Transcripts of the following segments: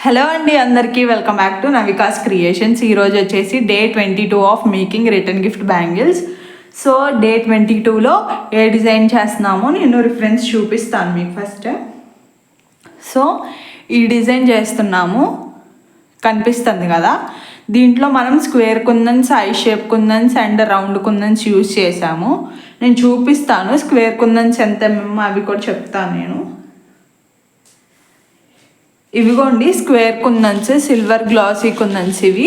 Hello అండి, అందరికీ welcome back to Navikas creations. ఈరోజు వచ్చేసి day 22 of making return gift bangles. So day 22లో ఏ డిజైన్ చేస్తున్నామో నేను రిఫరెన్స్ చూపిస్తాను మీకు ఫస్ట్. సో ఈ డిజైన్ చేస్తున్నాము, కనిపిస్తుంది కదా. దీంట్లో మనం square kundans, I shape kundans and round kundans use చేసాము. నేను చూపిస్తాను స్క్వేర్ కుందన్స్ ఎంత అవి కూడా చెప్తాను నేను. ఇవిగోండి స్క్వేర్ కుందన్స్, సిల్వర్ గ్లాసీ కుందన్స్ ఇవి,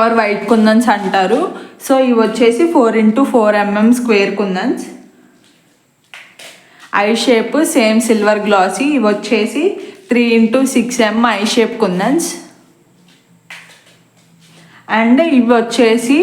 ఆర్ వైట్ కుందన్స్ అంటారు. సో ఇవి వచ్చేసి 4x4 mm square kundans. I shape same silver glossy, ఇవి వచ్చేసి 3x6 mm I shape kundans. And ఇవి వచ్చేసి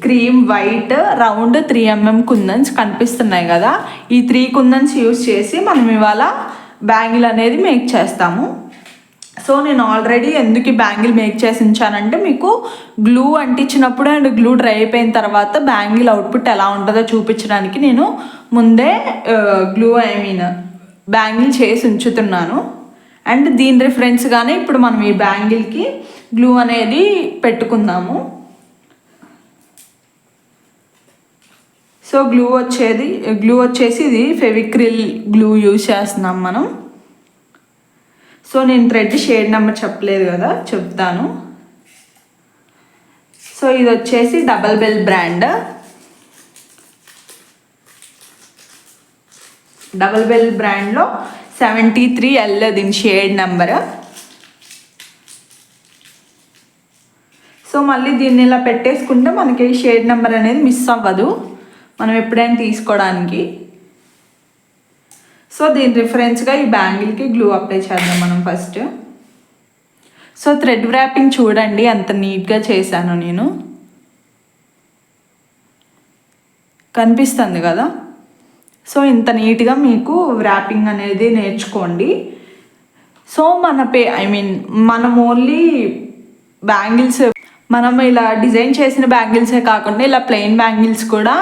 cream white round 3 mm kundans కనిపిస్తున్నాయి కదా. ఈ 3 కుందన్స్ యూజ్ చేసి మనం ఇవాళ బ్యాంగిల్ అనేది మేక్ చేస్తాము. సో నేను ఆల్రెడీ ఎందుకు ఈ బ్యాంగిల్ మేక్ చేసి ఉంచానంటే మీకు గ్లూ అంటించినప్పుడు అండ్ గ్లూ డ్రై అయిపోయిన తర్వాత బ్యాంగిల్ అవుట్పుట్ ఎలా ఉంటుందో చూపించడానికి నేను ముందే బ్యాంగిల్ చేసి ఉంచుతున్నాను. అండ్ దీని రిఫరెన్స్గానే ఇప్పుడు మనం ఈ బ్యాంగిల్కి గ్లూ అనేది పెట్టుకుందాము. సో గ్లూ వచ్చేసి ఇది ఫెవిక్రిల్ గ్లూ యూజ్ చేస్తున్నాం మనం. సో నేను థ్రెడ్ షేడ్ నెంబర్ చెప్పలేదు కదా, చెప్తాను. సో ఇది వచ్చేసి double bell brand. Double bell బ్రాండ్లో 73L దీని షేడ్ నెంబర్. సో మళ్ళీ దీన్ని ఇలా పెట్టేసుకుంటే మనకి షేడ్ నెంబర్ అనేది మిస్ అవ్వదు మనం ఎప్పుడైనా తీసుకోవడానికి. సో దీని రిఫరెన్స్గా ఈ బ్యాంగిల్కి గ్లూ అప్లై చేద్దాం మనం ఫస్ట్. సో థ్రెడ్ వ్రాపింగ్ చూడండి ఎంత నీట్గా చేశాను నేను, కనిపిస్తుంది కదా. సో ఇంత నీట్గా మీకు వ్రాపింగ్ అనేది నేర్చుకోండి. సో మనం ఓన్లీ బ్యాంగిల్స్, మనం ఇలా డిజైన్ చేసిన బ్యాంగిల్సే కాకుండా ఇలా ప్లెయిన్ బ్యాంగిల్స్ కూడా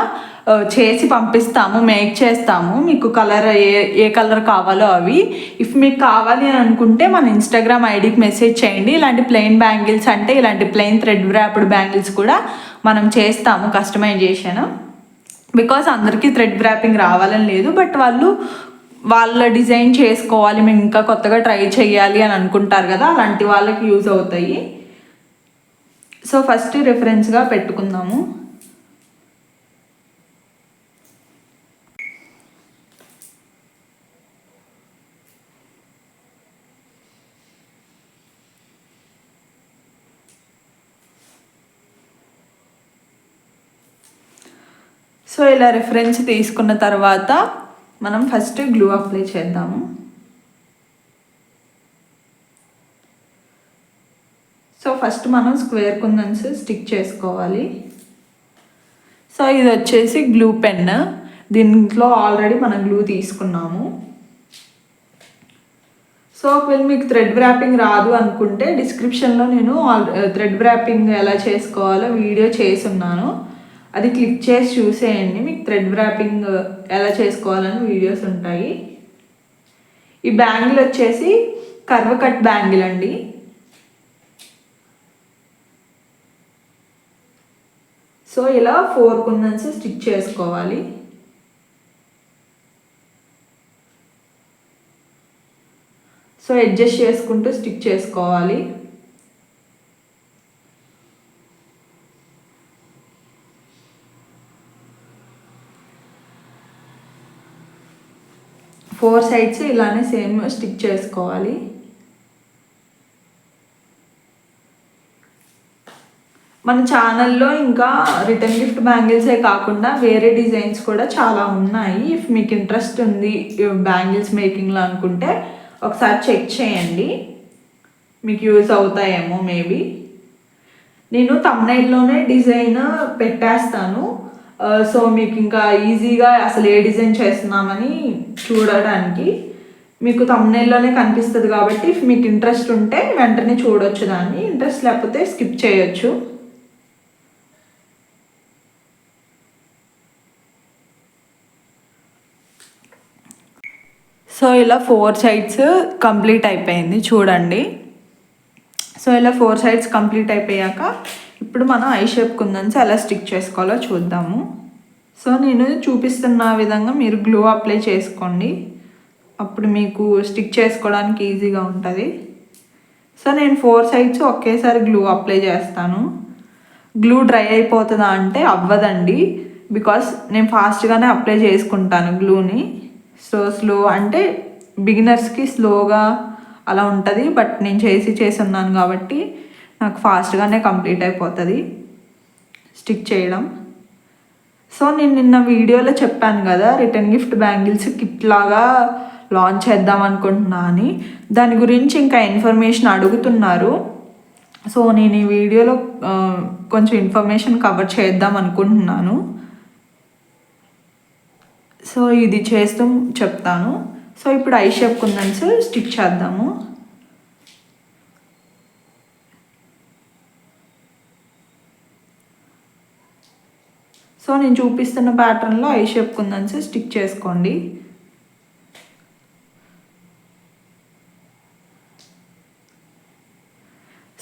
చేసి పంపిస్తాము, మేక్ చేస్తాము. మీకు కలర్ ఏ కలర్ కావాలో అవి. ఇఫ్ మీకు కావాలి అని అనుకుంటే మన ఇన్స్టాగ్రామ్ ఐడికి మెసేజ్ చేయండి. ఇలాంటి ప్లెయిన్ బ్యాంగిల్స్ అంటే ఇలాంటి ప్లెయిన్ థ్రెడ్ వ్రాప్డ్ బ్యాంగిల్స్ కూడా మనం చేస్తాము కస్టమైజేషన్. బికాస్ అందరికీ థ్రెడ్ వ్రాపింగ్ రావాలని లేదు, బట్ వాళ్ళ డిజైన్ చేసుకోవాలి, మేము ఇంకా కొత్తగా ట్రై చేయాలి అని అనుకుంటారు కదా, అలాంటి వాళ్ళకి యూజ్ అవుతాయి. సో ఫస్ట్ రిఫరెన్స్గా పెట్టుకుందాము. సో ఇలా రిఫరెన్స్ తీసుకున్న తర్వాత మనం ఫస్ట్ గ్లూ అప్లై చేద్దాము. సో ఫస్ట్ మనం స్క్వేర్ కుందన్స్ స్టిక్ చేసుకోవాలి. సో ఇది వచ్చేసి గ్లూ పెన్, దీంట్లో ఆల్రెడీ మనం గ్లూ తీసుకున్నాము. సో ఒకవేళ మీకు థ్రెడ్ వ్రాపింగ్ రాదు అనుకుంటే డిస్క్రిప్షన్లో నేను థ్రెడ్ వ్రాపింగ్ ఎలా చేసుకోవాలో వీడియో చేసి ఉన్నాను, అది క్లిక్ చేసి చూసేయండి. మీకు థ్రెడ్ వ్రాపింగ్ ఎలా చేసుకోవాలని వీడియోస్ ఉంటాయి. ఈ బ్యాంగిల్ వచ్చేసి కర్వ్ కట్ బ్యాంగిల్ అండి. సో ఇలా 4 కుందన్స్ స్టిచ్ చేసుకోవాలి. సో అడ్జస్ట్ చేసుకుంటూ స్టిచ్ చేసుకోవాలి. ఫోర్ సైడ్స్ ఇలానే సేమ్ స్టిచ్ చేసుకోవాలి. మన ఛానల్లో ఇంకా రిటర్న్ గిఫ్ట్ బ్యాంగిల్సే కాకుండా వేరే డిజైన్స్ కూడా చాలా ఉన్నాయి. ఇఫ్ మీకు ఇంట్రెస్ట్ ఉంది బ్యాంగిల్స్ మేకింగ్లో అనుకుంటే ఒకసారి చెక్ చేయండి, మీకు యూజ్ అవుతాయేమో మేబీ. నేను థంబ్నెయిల్లోనే డిజైన్ పెట్టేస్తాను. సో మీకు ఇంకా ఈజీగా అసలు ఏ డిజైన్ చేస్తున్నామని చూడడానికి మీకు థంబ్నెయిల్లోనే కనిపిస్తుంది కాబట్టి ఇఫ్ మీకు ఇంట్రెస్ట్ ఉంటే వెంటనే చూడొచ్చు దాన్ని, ఇంట్రెస్ట్ లేకపోతే స్కిప్ చేయొచ్చు. సో ఇలా 4 సైడ్స్ కంప్లీట్ అయిపోయింది చూడండి. సో ఇలా 4 సైడ్స్ కంప్లీట్ అయిపోయాక ఇప్పుడు మనం ఐ షేప్ కుందన్స్ ఎలా స్టిక్ చేసుకోవాలో చూద్దాము. సో నేను చూపిస్తున్న విధంగా మీరు గ్లూ అప్లై చేసుకోండి, అప్పుడు మీకు స్టిక్ చేసుకోవడానికి ఈజీగా ఉంటుంది. సో నేను 4 సైడ్స్ ఒకేసారి గ్లూ అప్లై చేస్తాను. గ్లూ డ్రై అయిపోతుందా అంటే అవ్వదండి, బికాస్ నేను ఫాస్ట్గానే అప్లై చేసుకుంటాను గ్లూని. సో స్లో అంటే బిగినర్స్కి స్లోగా అలా ఉంటుంది, బట్ నేను చేసి ఉన్నాను కాబట్టి నాకు ఫాస్ట్గానే కంప్లీట్ అయిపోతుంది స్టిక్ చేయడం. సో నేను నిన్న వీడియోలో చెప్పాను కదా రిటర్న్ గిఫ్ట్ బ్యాంగిల్స్ కిట్ లాగా లాంచ్ చేద్దాం అనుకుంటున్నా అని. దాని గురించి ఇంకా ఇన్ఫర్మేషన్ అడుగుతున్నారు. సో నేను ఈ వీడియోలో కొంచెం ఇన్ఫర్మేషన్ కవర్ చేద్దాం అనుకుంటున్నాను. సో ఇది చేస్తూ చెప్తాను. సో ఇప్పుడు ఐ షేప్ కుందన్స్ స్టిక్ చేద్దాము. సో నేను చూపిస్తున్న ప్యాటర్న్లో ఐ షేప్ కుందన్స్ స్టిక్ చేసుకోండి.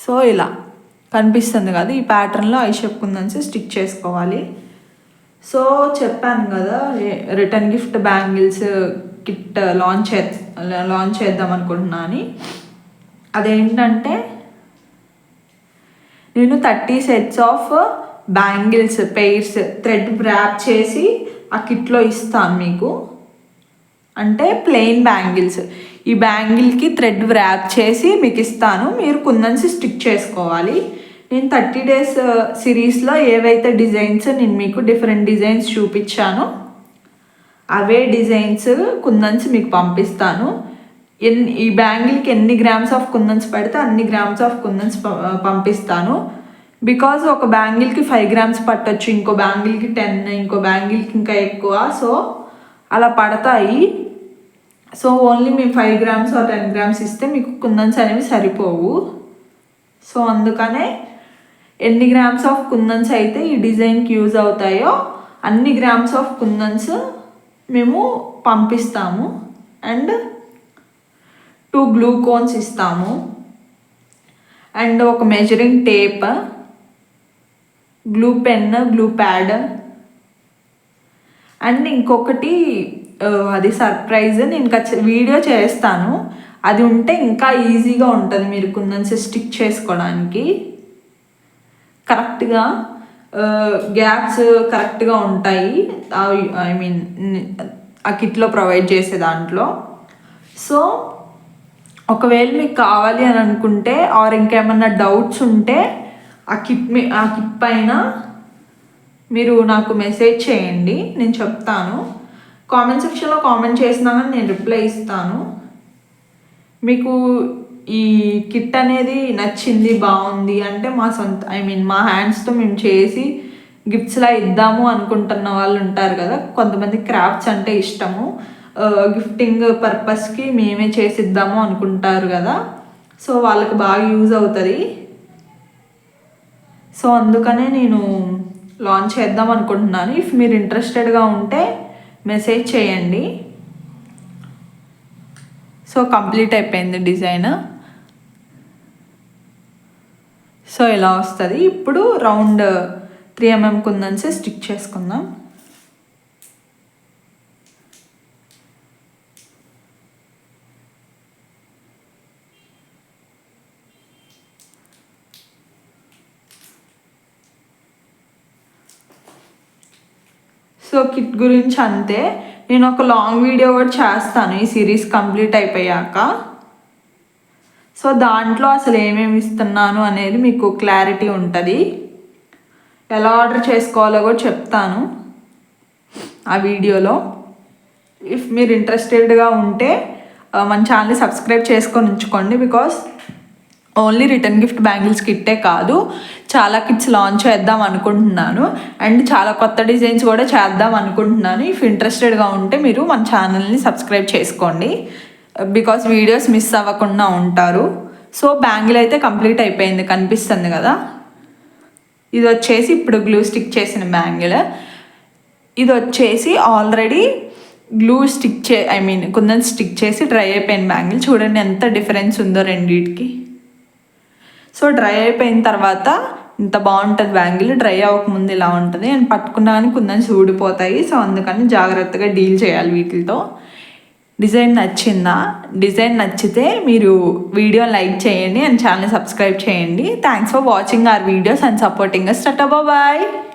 సో ఇలా కనిపిస్తుంది కదా, ఈ ప్యాటర్న్లో ఐ షేప్ కుందన్స్ స్టిక్ చేసుకోవాలి. సో చెప్పాను కదా return gift bangles kit launch చేద్దాం అనుకుంటున్నా అని. అదేంటంటే నేను 30 sets of bangles pairs thread wrap చేసి ఆ కిట్లో ఇస్తాను మీకు. అంటే ప్లెయిన్ బ్యాంగిల్స్, ఈ బ్యాంగిల్కి థ్రెడ్ ర్యాప్ చేసి మీకు ఇస్తాను, మీరు కుందన్స్ స్టిక్ చేసుకోవాలి. నేను 30 days సిరీస్లో ఏవైతే డిజైన్స్ నేను మీకు డిఫరెంట్ డిజైన్స్ చూపించానో అవే డిజైన్స్ కుందన్స్ మీకు పంపిస్తాను. ఈ బ్యాంగిల్కి ఎన్ని గ్రామ్స్ ఆఫ్ కుందన్స్ పడితే అన్ని గ్రామ్స్ ఆఫ్ కుందన్స్ పంపిస్తాను. బికాజ్ ఒక బ్యాంగిల్కి 5 grams పట్టొచ్చు, ఇంకో బ్యాంగిల్కి 10, ఇంకో బ్యాంగిల్కి ఇంకా ఎక్కువ. సో అలా పడతాయి. సో ఓన్లీ మేము 5 grams or 10 grams ఇస్తే మీకు కుందన్స్ అనేవి సరిపోవు. సో అందుకనే ఎన్ని గ్రామ్స్ ఆఫ్ కుందన్స్ అయితే ఈ డిజైన్కి యూజ్ అవుతాయో అన్ని గ్రామ్స్ ఆఫ్ కుందన్స్ మేము పంపిస్తాము. అండ్ 2 glue cones ఇస్తాము, అండ్ ఒక measuring tape, glue pen, glue pad, and ఇంకొకటి అది సర్ప్రైజ్ నేను వీడియో చేస్తాను. అది ఉంటే ఇంకా ఈజీగా ఉంటుంది మీరు కుందన్స్ స్టిక్ చేసుకోవడానికి. కరెక్ట్గా గ్యాప్స్ కరెక్ట్గా ఉంటాయి, ఐ మీన్ ఆ కిట్లో ప్రొవైడ్ చేసే దాంట్లో. సో ఒకవేళ మీకు కావాలి అని అనుకుంటే ఆర్ ఇంకేమన్నా డౌట్స్ ఉంటే ఆ కిట్ పైన మీరు నాకు మెసేజ్ చేయండి, నేను చెప్తాను. కామెంట్ సెక్షన్లో కామెంట్ చేసినా కానీ నేను రిప్లై ఇస్తాను. మీకు ఈ కిట్ అనేది నచ్చింది, బాగుంది అంటే మా సొంత మా హ్యాండ్స్తో మేము చేసి గిఫ్ట్స్లా ఇద్దాము అనుకుంటున్న వాళ్ళు ఉంటారు కదా, కొంతమంది క్రాఫ్ట్స్ అంటే ఇష్టము, గిఫ్టింగ్ పర్పస్కి మేమే చేసిద్దాము అనుకుంటారు కదా. సో వాళ్ళకి బాగా యూజ్ అవుతుంది. సో అందుకనే నేను లాంచ్ చేద్దాం అనుకుంటున్నాను. ఇఫ్ మీరు ఇంట్రెస్టెడ్గా ఉంటే మెసేజ్ చేయండి. సో కంప్లీట్ అయిపోయింది డిజైన్. సో ఇలా వస్తుంది. ఇప్పుడు రౌండ్ 3 mm కుందన్స్ స్టిక్ చేసుకుందాం. సో కిట్ గురించి అంతే, నేను ఒక లాంగ్ వీడియో కూడా చేస్తాను ఈ సిరీస్ కంప్లీట్ అయిపోయాక. సో దాంట్లో అసలు ఏమేమి ఇస్తున్నాను అనేది మీకు క్లారిటీ ఉంటుంది. ఎలా ఆర్డర్ చేసుకోవాలో కూడా చెప్తాను ఆ వీడియోలో. ఇఫ్ మీరు ఇంట్రెస్టెడ్గా ఉంటే మన ఛానల్ని సబ్స్క్రైబ్ చేసుకొని ఉంచుకోండి. Because only return gift bangles కిట్టే కాదు, చాలా కిట్స్ లాంచ్ చేద్దాం అనుకుంటున్నాను. అండ్ చాలా కొత్త డిజైన్స్ కూడా చేద్దాం అనుకుంటున్నాను. ఇఫ్ ఇంట్రెస్టెడ్గా ఉంటే మీరు మన ఛానల్ని సబ్స్క్రైబ్ చేసుకోండి, బికాస్ వీడియోస్ మిస్ అవ్వకుండా ఉంటారు. సో బ్యాంగిల్ అయితే కంప్లీట్ అయిపోయింది, కనిపిస్తుంది కదా. ఇది వచ్చేసి ఇప్పుడు గ్లూ స్టిక్ చేసిన బ్యాంగిల్. ఇది వచ్చేసి already glue stick kundan stick చేసి డ్రై అయిపోయిన బ్యాంగిల్. చూడండి ఎంత డిఫరెన్స్ ఉందో రెండింటికి. సో డ్రై అయిపోయిన తర్వాత ఇంత బాగుంటుంది బ్యాంగిల్. డ్రై అవ్వకముందు ఇలా ఉంటుంది. నేను పట్టుకున్నా కానీ కుందన్స్ ఊడిపోతాయి. సో అందుకని జాగ్రత్తగా డీల్ చేయాలి వీటితో. డిజైన్ నచ్చిందా? డిజైన్ నచ్చితే మీరు వీడియో లైక్ చేయండి అండ్ ఛానల్ సబ్స్క్రైబ్ చేయండి. Thanks for watching our videos and supporting us. Tata bye.